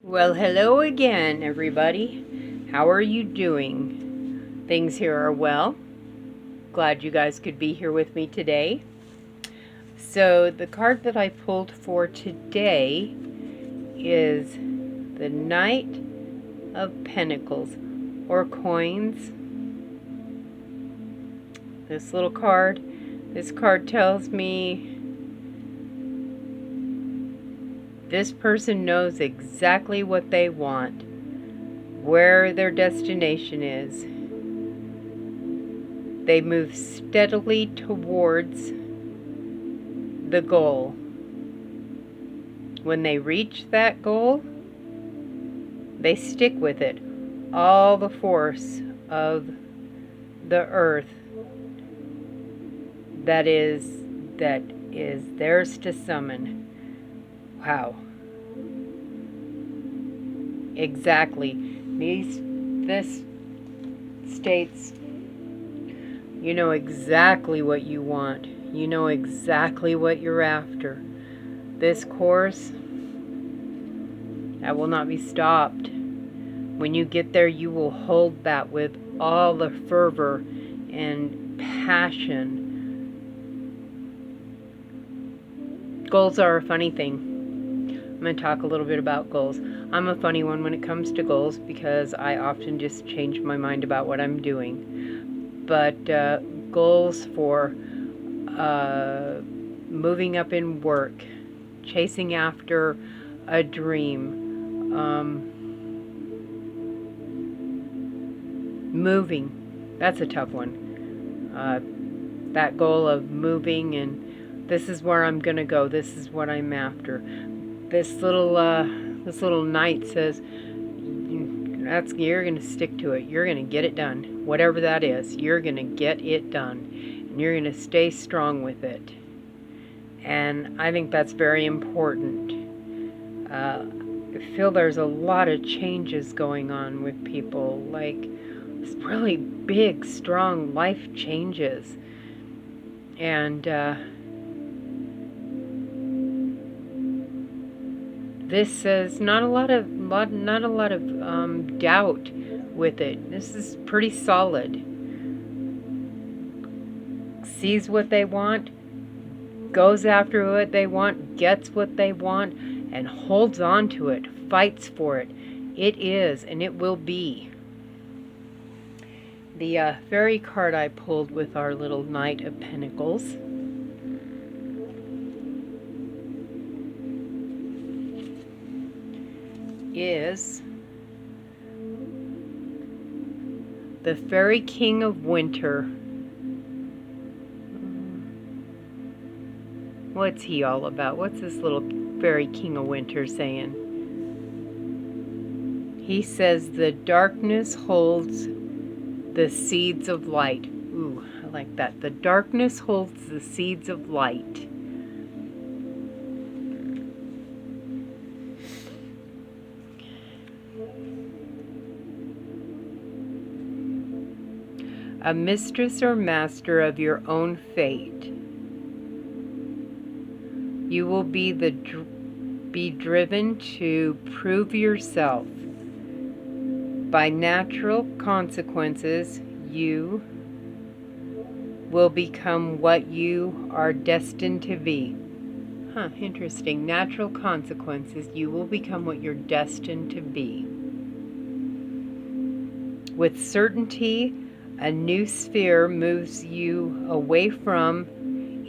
Well, hello again, everybody. How are you doing? Things here are well. Glad you guys could be here with me today. So, the card that I pulled for today is the Knight of Pentacles, or coins. This card tells me this person knows exactly what they want, where their destination is. They move steadily towards the goal. When they reach that goal, they stick with it. All the force of the earth that is theirs to summon. Wow. Exactly. This states you know exactly what you want. You know exactly what you're after. This course, that will not be stopped. When you get there, you will hold that with all the fervor and passion. Goals are a funny thing. I'm going to talk a little bit about goals. I'm a funny one when it comes to goals because I often just change my mind about what I'm doing. But goals for moving up in work, chasing after a dream, moving, that's a tough one. That goal of moving and this is where I'm gonna go, this is what I'm after. This little knight says you're gonna stick to it. You're gonna get it done. Whatever that is, you're gonna get it done. And you're gonna stay strong with it. And I think that's very important. I feel there's a lot of changes going on with people, like really big, strong life changes. And this says not a lot of doubt with it. This is pretty solid. Sees what they want, goes after what they want, gets what they want, and holds on to it, fights for it. It is, and it will be. The fairy card I pulled with our little Knight of Pentacles is the Fairy King of Winter. What's he all about? What's this little Fairy King of Winter saying? He says the darkness holds the seeds of light. Ooh, I like that. The darkness holds the seeds of light. A mistress or master of your own fate. You will be driven to prove yourself. By natural consequences, you will become what you are destined to be. Interesting. Natural consequences, you will become what you're destined to be. With certainty, a new sphere moves you away from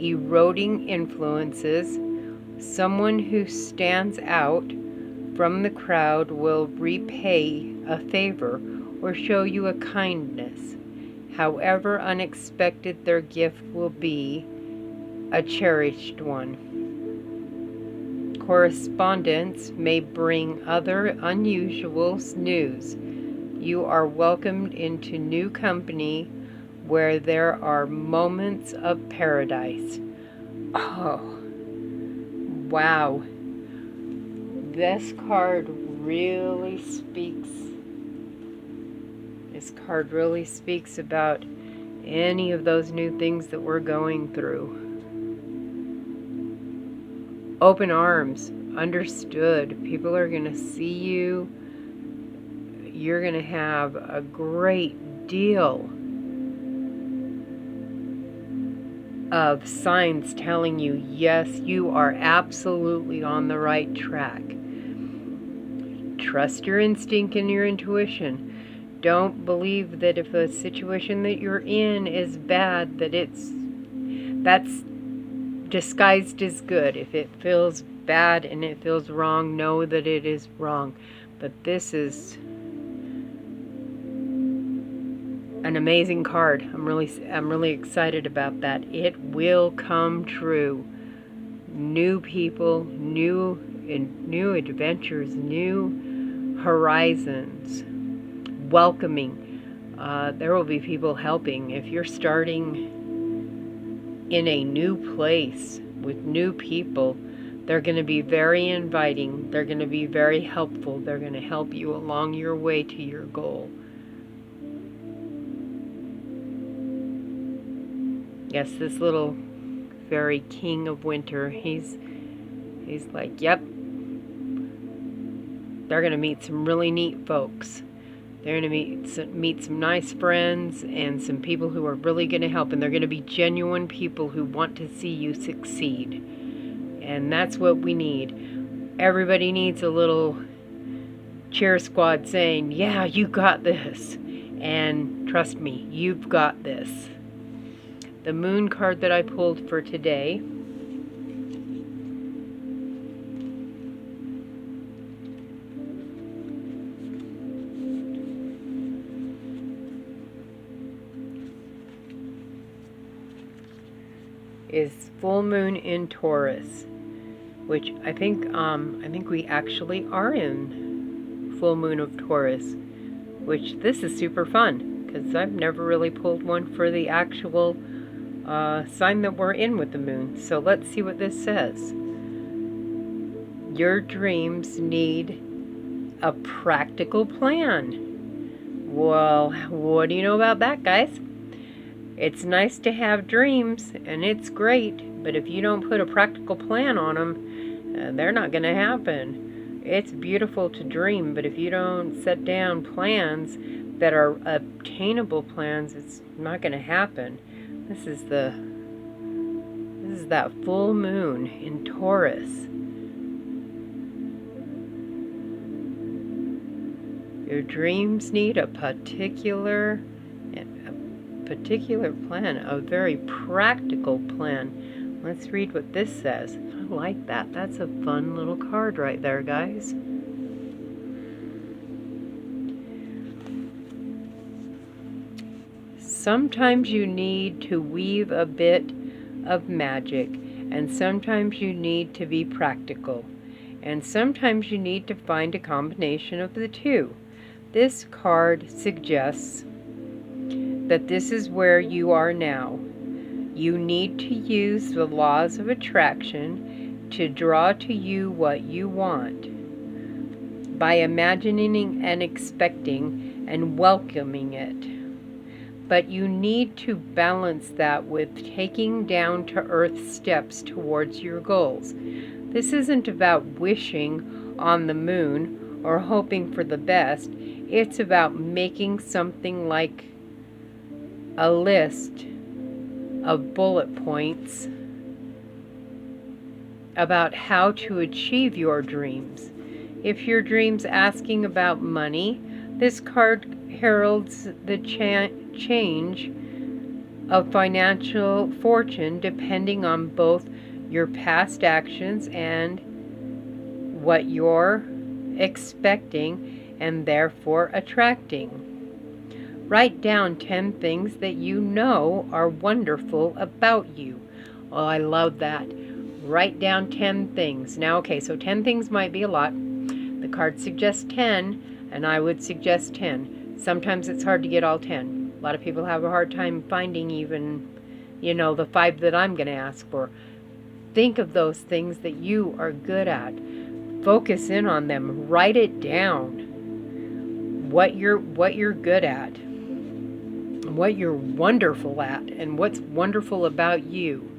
eroding influences. Someone who stands out from the crowd will repay a favor or show you a kindness. However unexpected their gift will be, a cherished one. Correspondence may bring other unusual news. You are welcomed into new company where there are moments of paradise. Oh, wow. This card really speaks about any of those new things that we're going through. Open arms. understood. People are going to see you. You're going to have a great deal of signs telling you, yes, you are absolutely on the right track. Trust your instinct and your intuition. Don't believe that if a situation that you're in is bad, that's disguised as good. If it feels bad and it feels wrong, know that it is wrong. But this is an amazing card. I'm really excited about that. It will come true. New people, new adventures, new horizons, welcoming. There will be people helping. If you're starting in a new place with new people, they're going to be very inviting. They're going to be very helpful. They're going to help you along your way to your goal. Yes, this little fairy king of winter, he's like, yep. They're going to meet some really neat folks. They're going to meet some nice friends and some people who are really going to help. And they're going to be genuine people who want to see you succeed. And that's what we need. Everybody needs a little cheer squad saying, yeah, you got this. And trust me, you've got this. The moon card that I pulled for today is full moon in Taurus, which I think we actually are in full moon of Taurus, which this is super fun because I've never really pulled one for the actual sign that we're in with the moon. So let's see what this says. Your dreams need a practical plan. Well, what do you know about that, guys? It's nice to have dreams, and it's great, but if you don't put a practical plan on them, they're not going to happen. It's beautiful to dream, but if you don't set down plans that are obtainable plans, it's not going to happen. This is that full moon in Taurus. Your dreams need a particular plan, a very practical plan. Let's read what this says. I like that. That's a fun little card right there, guys. Sometimes you need to weave a bit of magic, and sometimes you need to be practical, and sometimes you need to find a combination of the two. This card suggests that this is where you are now. You need to use the laws of attraction to draw to you what you want by imagining and expecting and welcoming it. But you need to balance that with taking down-to-earth steps towards your goals. This isn't about wishing on the moon or hoping for the best. It's about making something like a list of bullet points about how to achieve your dreams. If your dream's asking about money, this card heralds the change of financial fortune depending on both your past actions and what you're expecting and therefore attracting. Write down 10 things that you know are wonderful about you. Oh, I love that. Write down 10 things. Now, okay, so 10 things might be a lot. The card suggests 10, and I would suggest 10. Sometimes it's hard to get all 10. A lot of people have a hard time finding even, the 5 that I'm going to ask for. Think of those things that you are good at. Focus in on them. Write it down. What you're good at. What you're wonderful at, and what's wonderful about you.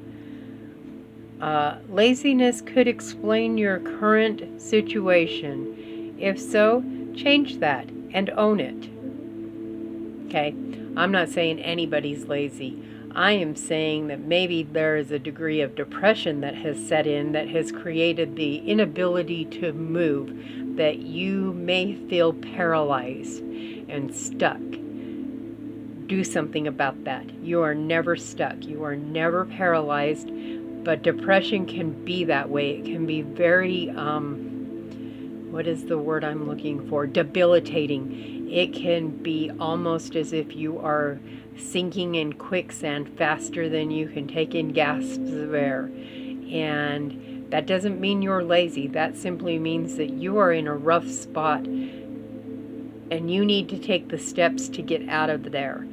Laziness could explain your current situation. If so, change that and own it. Okay? I'm not saying anybody's lazy. I am saying that maybe there is a degree of depression that has set in that has created the inability to move, that you may feel paralyzed and stuck. Do something about that. You are never stuck. You are never paralyzed, but depression can be that way. It can be very, what is the word I'm looking for? Debilitating. It can be almost as if you are sinking in quicksand faster than you can take in gasps of air. And that doesn't mean you're lazy. That simply means that you are in a rough spot and you need to take the steps to get out of there.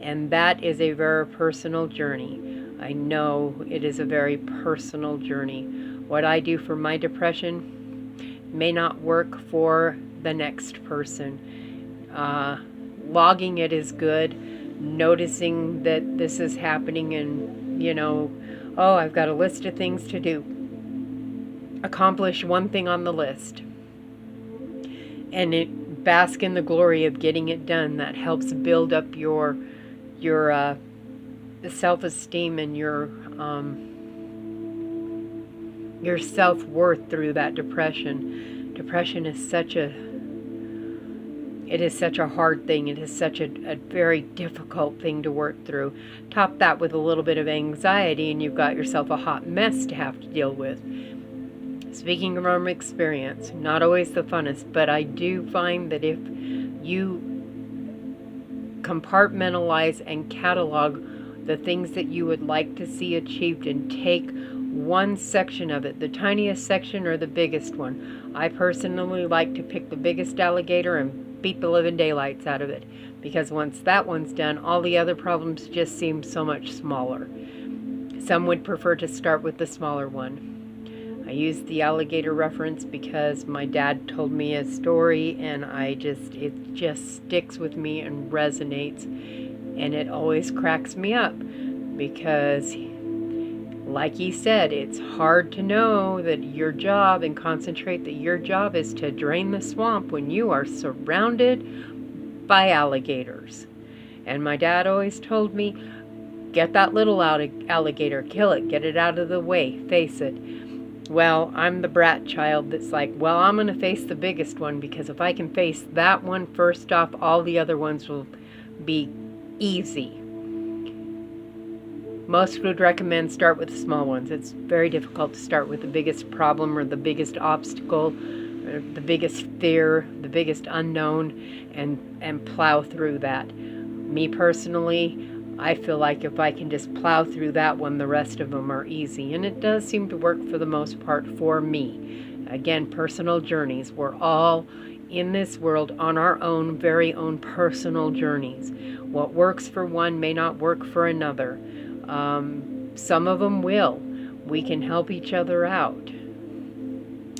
And that is a very personal journey. I know it is a very personal journey. What I do for my depression may not work for the next person. Logging it is good. Noticing that this is happening and, oh, I've got a list of things to do. Accomplish one thing on the list. And bask in the glory of getting it done. That helps build up your self-esteem and your self-worth through that depression. Depression is such a hard thing. It is such a very difficult thing to work through. Top that with a little bit of anxiety and you've got yourself a hot mess to have to deal with. Speaking from experience, not always the funnest, but I do find that if you compartmentalize and catalog the things that you would like to see achieved and take one section of it, the tiniest section or the biggest one. I personally like to pick the biggest alligator and beat the living daylights out of it, because once that one's done, all the other problems just seem so much smaller. Some would prefer to start with the smaller one. I use the alligator reference because my dad told me a story and it just sticks with me and resonates, and it always cracks me up because, like he said, it's hard to know that your job and concentrate that your job is to drain the swamp when you are surrounded by alligators. And my dad always told me, get that little alligator, kill it, get it out of the way, face it. Well, I'm the brat child that's like, well, I'm going to face the biggest one, because if I can face that one first off, all the other ones will be easy. Most would recommend start with the small ones. It's very difficult to start with the biggest problem or the biggest obstacle, or the biggest fear, the biggest unknown, and plow through that. Me personally, I feel like if I can just plow through that one, the rest of them are easy. And it does seem to work for the most part for me. Again, personal journeys. We're all in this world on our own, very own personal journeys. What works for one may not work for another. Some of them will. We can help each other out.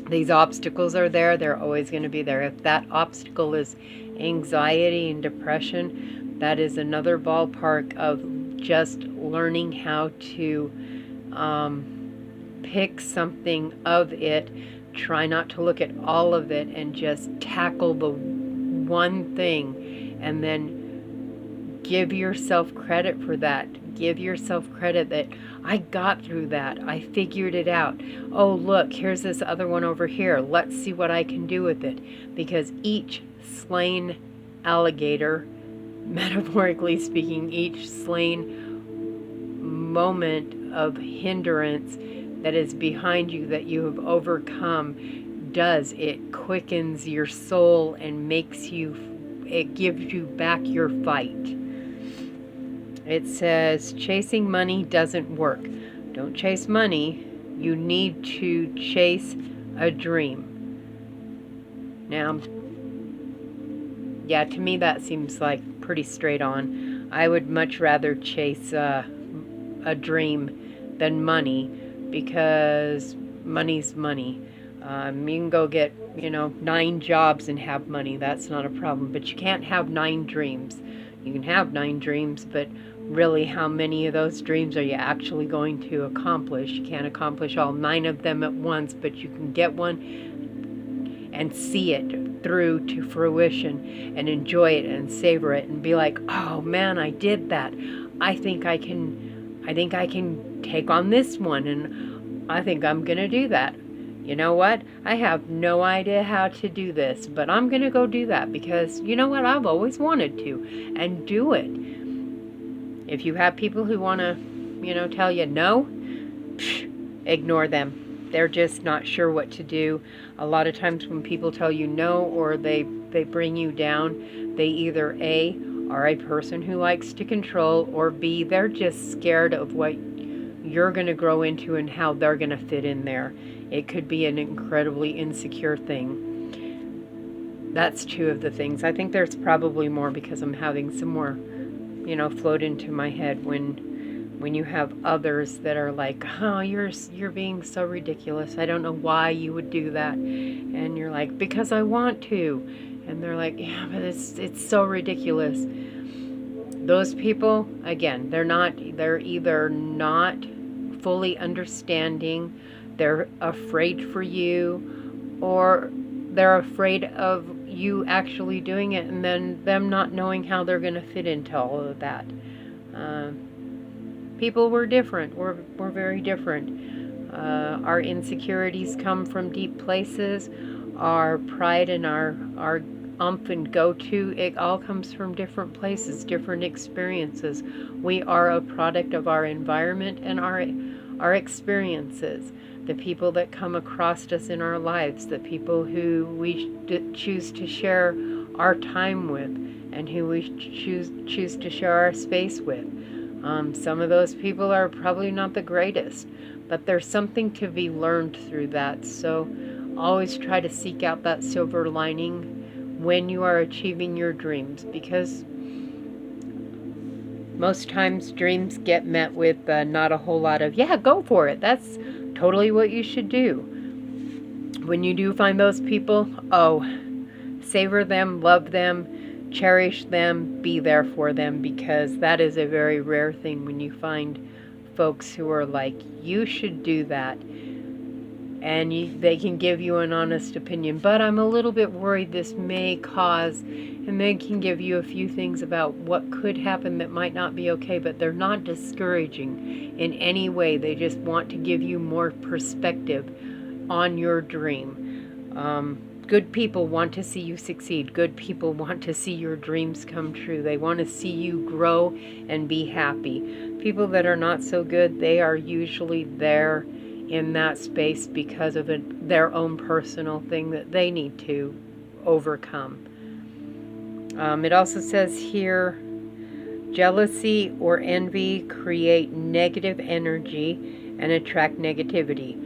These obstacles are there. They're always going to be there. If that obstacle is anxiety and depression, that is another ballpark of just learning how to pick something of it. Try not to look at all of it and just tackle the one thing, and then give yourself credit for that. Give yourself credit that I got through that. I figured it out. Oh, look, here's this other one over here. Let's see what I can do with it. Because each slain alligator, metaphorically speaking, each slain moment of hindrance that is behind you that you have overcome, it quickens your soul and it gives you back your fight. It says chasing money doesn't work. Don't chase money. You need to chase a dream. Now, yeah, to me that seems like pretty straight on. I would much rather chase a dream than money, because money's money. You can go get 9 jobs and have money. That's not a problem. But you can't have 9 dreams. You can have 9 dreams, but really how many of those dreams are you actually going to accomplish. You can't accomplish all 9 of them at once, but you can get one and see it through to fruition and enjoy it and savor it and be like, oh man, I did that. I think I can take on this one, and I think I'm going to do that. You know what? I have no idea how to do this, but I'm going to go do that because you know what? I've always wanted to, and do it. If you have people who want to, tell you no, ignore them. They're just not sure what to do. A lot of times when people tell you no or they bring you down, they either A, are a person who likes to control, or B, they're just scared of what you're going to grow into and how they're going to fit in there. It could be an incredibly insecure thing. That's 2 of the things. I think there's probably more because I'm having some more, float into my head when you have others that are like, oh, you're being so ridiculous. I don't know why you would do that. And you're like, because I want to. And they're like, yeah, but it's so ridiculous. Those people, again, they're either not fully understanding, they're afraid for you, or they're afraid of you actually doing it and then them not knowing how they're going to fit into all of that. People were different. We're very different. Our insecurities come from deep places. Our pride and our umph and go-to, it all comes from different places, different experiences. We are a product of our environment and our experiences. The people that come across us in our lives, the people who we choose to share our time with and who we choose to share our space with. Some of those people are probably not the greatest, but there's something to be learned through that. So always try to seek out that silver lining when you are achieving your dreams, because most times dreams get met with not a whole lot of, yeah, go for it. That's totally what you should do. When you do find those people, savor them, love them, cherish them, be there for them, because that is a very rare thing when you find folks who are like, you should do that. And they can give you an honest opinion, but I'm a little bit worried this may cause, and they can give you a few things about what could happen that might not be okay, but they're not discouraging in any way. They just want to give you more perspective on your dream. Good people want to see you succeed. Good people want to see your dreams come true. They want to see you grow and be happy. People that are not so good, they are usually there in that space because of their own personal thing that they need to overcome. It also says here, jealousy or envy create negative energy and attract negativity.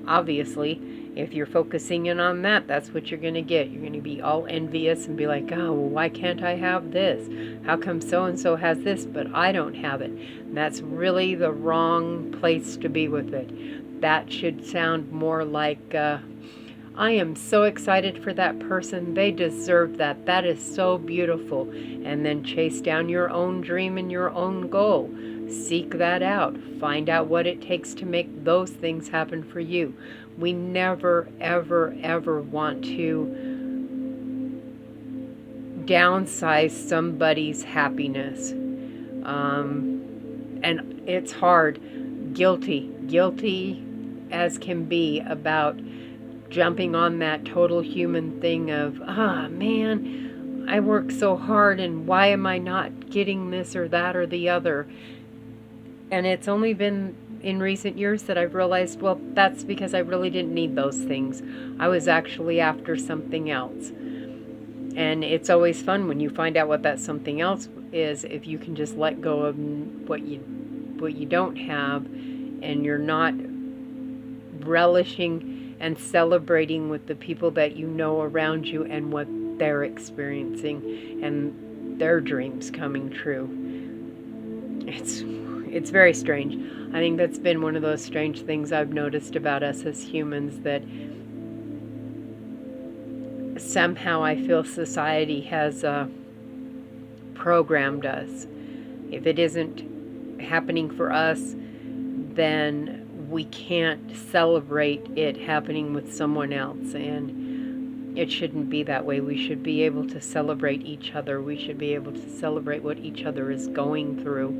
Obviously, if you're focusing in on that, that's what you're going to get. You're going to be all envious and be like, oh, well, why can't I have this? How come so-and-so has this, but I don't have it? And that's really the wrong place to be with it. That should sound more like, I am so excited for that person. They deserve that. That is so beautiful. And then chase down your own dream and your own goal. Seek that out. Find out what it takes to make those things happen for you. We never, ever, ever want to downsize somebody's happiness. And it's hard. Guilty as can be about jumping on that total human thing of, man, I work so hard and why am I not getting this or that or the other? And it's only been in recent years that I've realized, well, that's because I really didn't need those things. I was actually after something else. And it's always fun when you find out what that something else is, if you can just let go of what you don't have, and you're not relishing and celebrating with the people that you know around you and what they're experiencing and their dreams coming true. It's very strange. I think that's been one of those strange things I've noticed about us as humans, that somehow I feel society has programmed us. If it isn't happening for us, then we can't celebrate it happening with someone else. And it shouldn't be that way. We should be able to celebrate each other. We should be able to celebrate what each other is going through.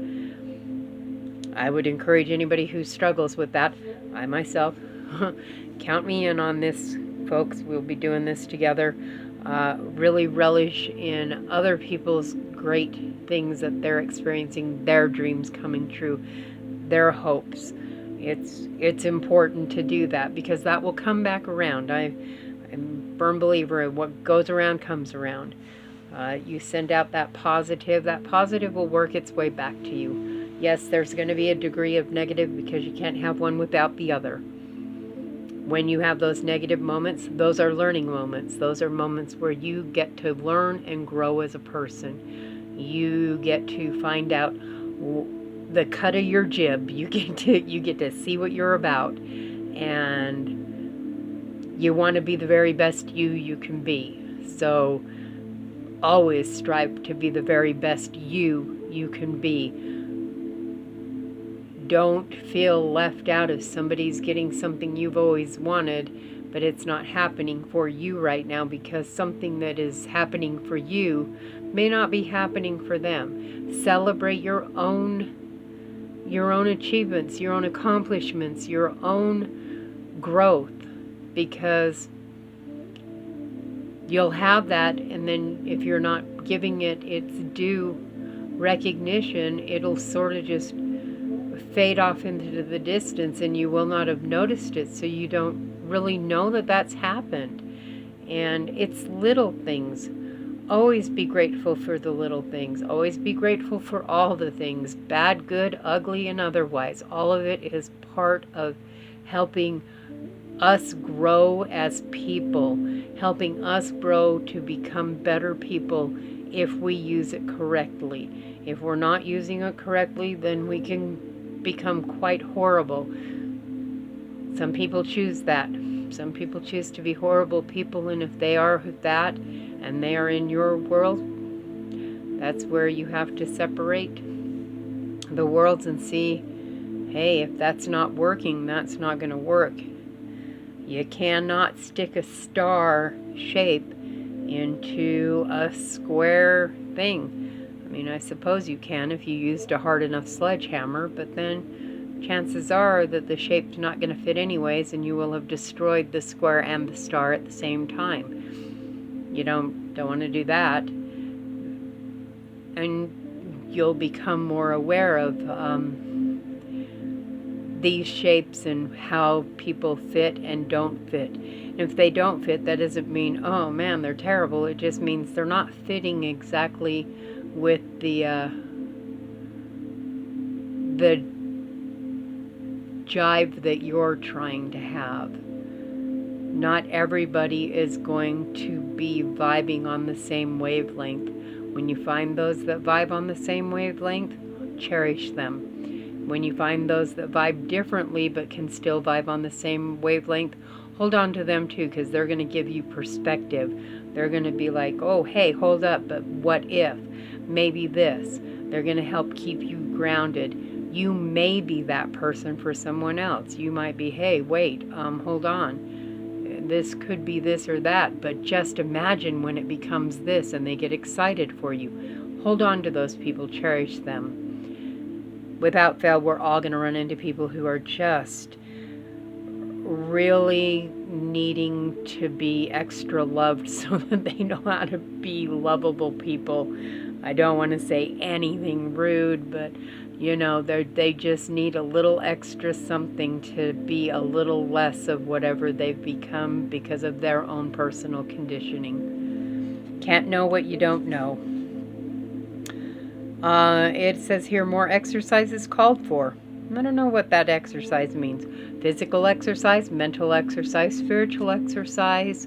I would encourage anybody who struggles with that, I myself, count me in on this, folks. We'll be doing this together. Really relish in other people's great things that they're experiencing, their dreams coming true, their hopes. It's important to do that, because that will come back around. I'm a firm believer in what goes around comes around. You send out that positive will work its way back to you. Yes, there's going to be a degree of negative, because you can't have one without the other. When you have those negative moments, those are learning moments. Those are moments where you get to learn and grow as a person. You get to find out the cut of your jib. You get to see what you're about, and you want to be the very best you can be. So always strive to be the very best you can be. Don't feel left out if somebody's getting something you've always wanted, but it's not happening for you right now, because something that is happening for you may not be happening for them. Celebrate your own achievements, your own accomplishments, your own growth, because you'll have that, and then if you're not giving it its due recognition, it'll sort of just fade off into the distance, and you will not have noticed it, so you don't really know that that's happened. And it's little things. Always be grateful for the little things. Always be grateful for all the things, bad, good, ugly, and otherwise. All of it is part of helping us grow as people, helping us grow to become better people if we use it correctly. If we're not using it correctly, then we can become quite horrible. Some people choose that. Some people choose to be horrible people, and if they are that, and they are in your world, that's where you have to separate the worlds and see, hey, if that's not working, that's not going to work. You cannot stick a star shape into a square thing. I mean, I suppose you can if you used a hard enough sledgehammer, but then chances are that the shape's not going to fit anyways, and you will have destroyed the square and the star at the same time. You don't want to do that. And you'll become more aware of these shapes and how people fit and don't fit. And if they don't fit, that doesn't mean, oh man, they're terrible. It just means they're not fitting exactly with the jive that you're trying to have. Not everybody is going to be vibing on the same wavelength. When you find those that vibe on the same wavelength, cherish them. When you find those that vibe differently but can still vibe on the same wavelength, hold on to them too, because they're going to give you perspective. They're going to be like, oh, hey, hold up, but what if? Maybe this. They're going to help keep you grounded. You may be that person for someone else. You might be, hey, wait, hold on. This could be this or that, but just imagine when it becomes this and they get excited for you. Hold on to those people, cherish them. Without fail, we're all going to run into people who are just really needing to be extra loved so that they know how to be lovable people. I don't want to say anything rude, but you know, they just need a little extra something to be a little less of whatever they've become because of their own personal conditioning. Can't know what you don't know. It says here more exercise is called for. I don't know what that exercise means. Physical exercise, mental exercise, spiritual exercise,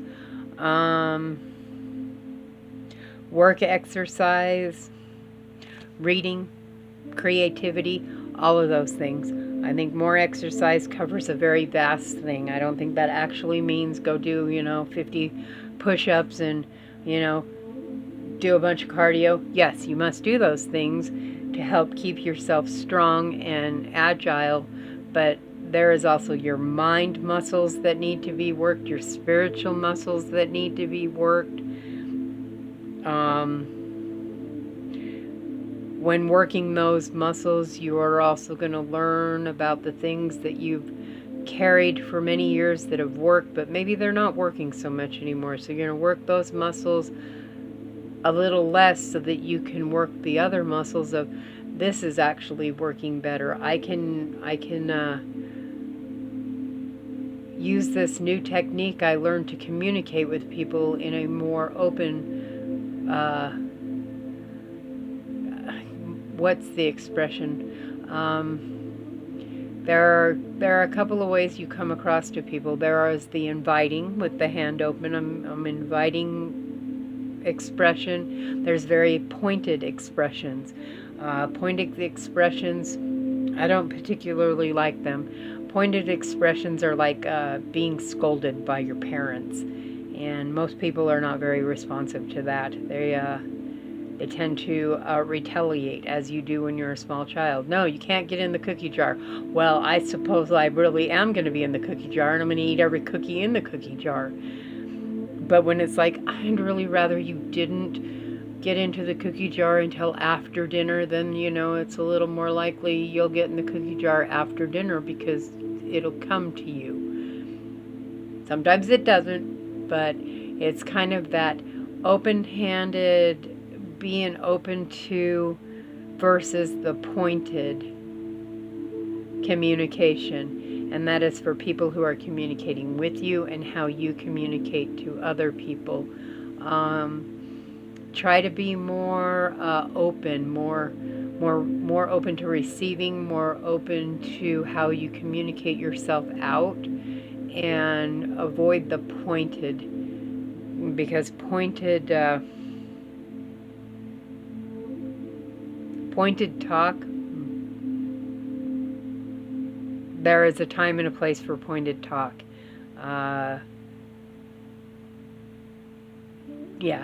work exercise, reading, creativity, all of those things. I think more exercise covers a very vast thing. I don't think that actually means go do, 50 push-ups and, do a bunch of cardio. Yes, you must do those things to help keep yourself strong and agile, but there is also your mind muscles that need to be worked, your spiritual muscles that need to be worked. When working those muscles, you are also going to learn about the things that you've carried for many years that have worked, but maybe they're not working so much anymore. So you're going to work those muscles a little less so that you can work the other muscles of, this is actually working better. I can use this new technique I learned to communicate with people in a more open, what's the expression? There are a couple of ways you come across to people. There is the inviting with the hand open. I'm inviting expression. There's very pointed expressions. Pointed expressions, I don't particularly like them. Pointed expressions are like being scolded by your parents, and most people are not very responsive to that. They tend to retaliate, as you do when you're a small child. No, you can't get in the cookie jar. Well, I suppose I really am going to be in the cookie jar, and I'm going to eat every cookie in the cookie jar. But when it's like, I'd really rather you didn't get into the cookie jar until after dinner, then, it's a little more likely you'll get in the cookie jar after dinner because it'll come to you. Sometimes it doesn't, but it's kind of that open-handed, being open to versus the pointed communication. And that is for people who are communicating with you and how you communicate to other people. Try to be more open, more open to receiving, more open to how you communicate yourself out, and avoid the pointed, because pointed talk, there is a time and a place for pointed talk.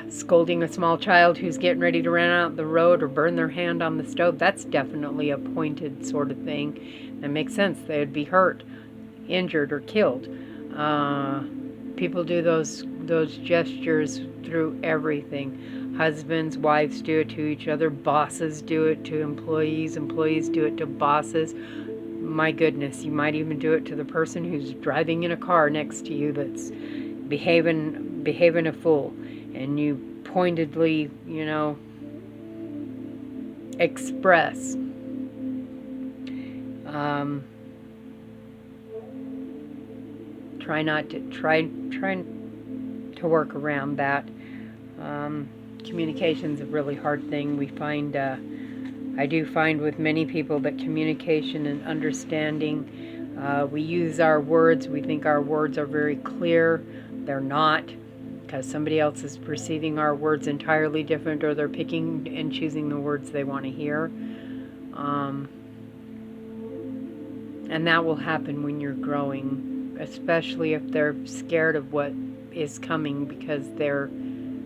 Scolding a small child who's getting ready to run out the road or burn their hand on the stove, that's definitely a pointed sort of thing. That makes sense. They would be hurt, injured, or killed. People do those gestures through everything. Husbands, wives do it to each other. Bosses do it to employees. Employees do it to bosses. My goodness, you might even do it to the person who's driving in a car next to you that's behaving a fool. And you pointedly, express. Try to work around that. Communication's a really hard thing. I do find with many people that communication and understanding, we use our words, we think our words are very clear. They're not, because somebody else is perceiving our words entirely different, or they're picking and choosing the words they want to hear. And that will happen when you're growing, especially if they're scared of what is coming, because they're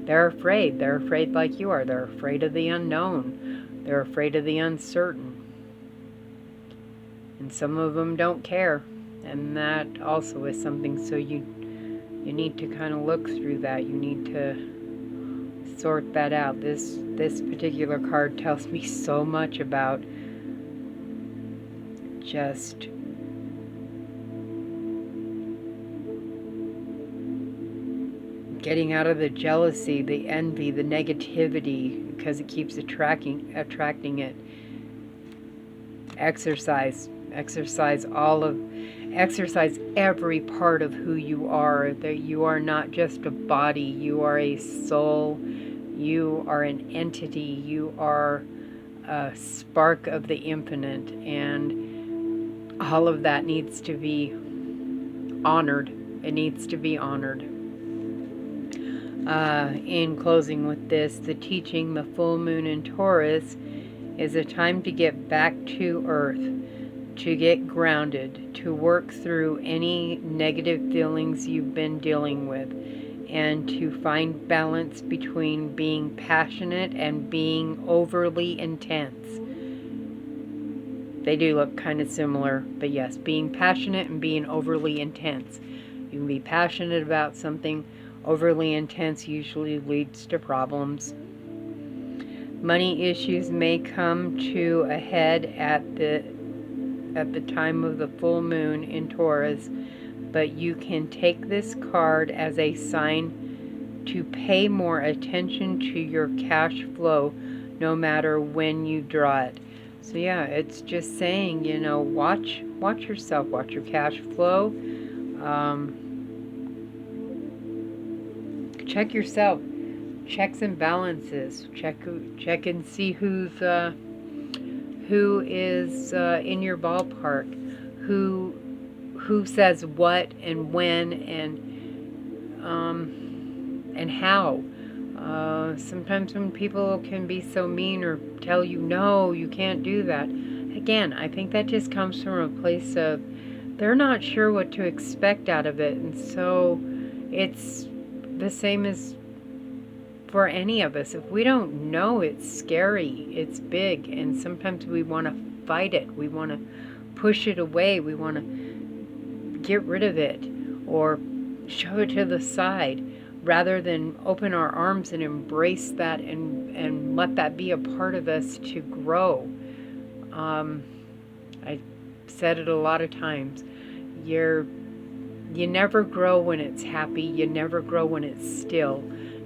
afraid. They're afraid like you are. They're afraid of the unknown. They're afraid of the uncertain. And some of them don't care. And that also is something, so you need to kind of look through that. You need to sort that out. This particular card tells me so much about just getting out of the jealousy, the envy, the negativity, because it keeps attracting it. Exercise every part of who you are. That you are not just a body, you are a soul, you are an entity, you are a spark of the infinite, and all of that needs to be honored. It needs to be honored. In closing with this, the teaching, the full moon in Taurus, is a time to get back to earth, to get grounded, to work through any negative feelings you've been dealing with, and to find balance between being passionate and being overly intense. They do look kind of similar, but yes, being passionate and being overly intense. You can be passionate about something. Overly intense usually leads to problems. Money issues may come to a head at the time of the full moon in Taurus, but you can take this card as a sign to pay more attention to your cash flow no matter when you draw it. So yeah, it's just saying, watch yourself, watch your cash flow. Check yourself. Checks and balances. Check and see who is in your ballpark, who says what and when and how. Sometimes when people can be so mean or tell you no, you can't do that. Again, I think that just comes from a place of they're not sure what to expect out of it, and so it's the same as for any of us. If we don't know, it's scary, it's big, and sometimes we want to fight it. We want to push it away. We want to get rid of it or shove it to the side rather than open our arms and embrace that and let that be a part of us to grow. I said it a lot of times. You never grow when it's happy. You never grow when it's still.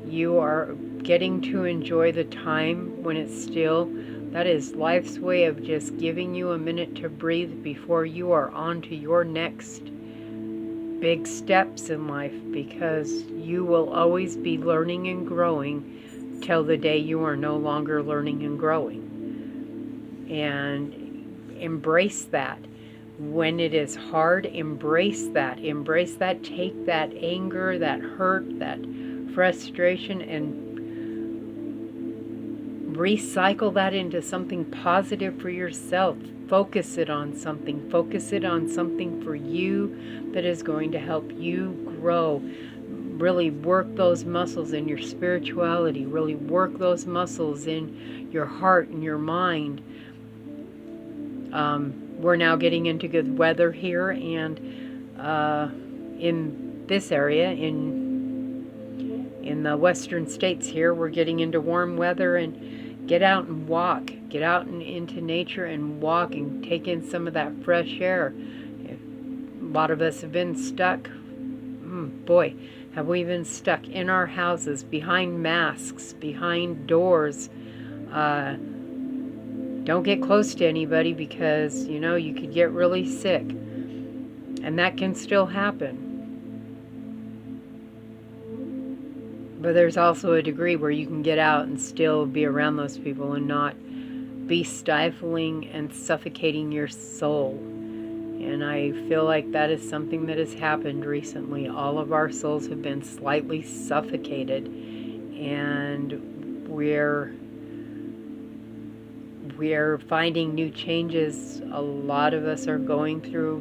You are getting to enjoy the time when it's still. That is life's way of just giving you a minute to breathe before you are on to your next big steps in life, because you will always be learning and growing till the day you are no longer learning and growing. And embrace that. When it is hard, embrace that. Take that anger, that hurt, that frustration, and recycle that into something positive for yourself. Focus it on something. Focus it on something for you that is going to help you grow. Really work those muscles in your spirituality. Really work those muscles in your heart and your mind. We're now getting into good weather here, and in this area, in the western states here, we're getting into warm weather. And get out and walk. Get out and into nature and walk and take in some of that fresh air. A lot of us have been stuck. Boy, have we been stuck in our houses, behind masks, behind doors. Don't get close to anybody, because, you could get really sick. And that can still happen. But there's also a degree where you can get out and still be around those people and not be stifling and suffocating your soul. And I feel like that is something that has happened recently. All of our souls have been slightly suffocated, and we're finding new changes. A lot of us are going through